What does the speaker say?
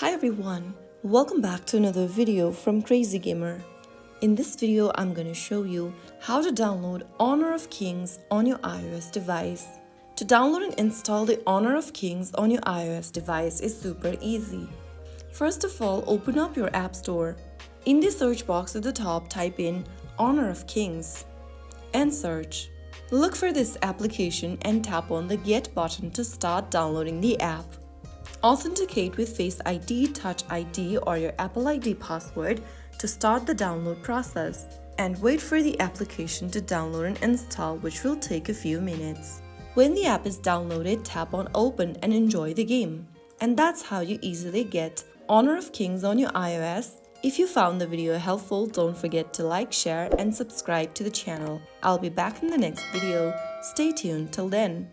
Hi everyone, welcome back to another video from Crazy Gamer. In this video, I'm going to show you how to download Honor of Kings on your iOS device. To download and install the Honor of Kings on your iOS device is super easy. First of all, open up your App Store. In the search box at the top, type in Honor of Kings and search. Look for this application and tap on the Get button to start downloading the app. Authenticate with Face ID, Touch ID, or your Apple ID password to start the download process. And wait for the application to download and install, which will take a few minutes. When the app is downloaded, tap on Open and enjoy the game. And that's how you easily get Honor of Kings on your iOS. If you found the video helpful, don't forget to like, share, and subscribe to the channel. I'll be back in the next video. Stay tuned till then.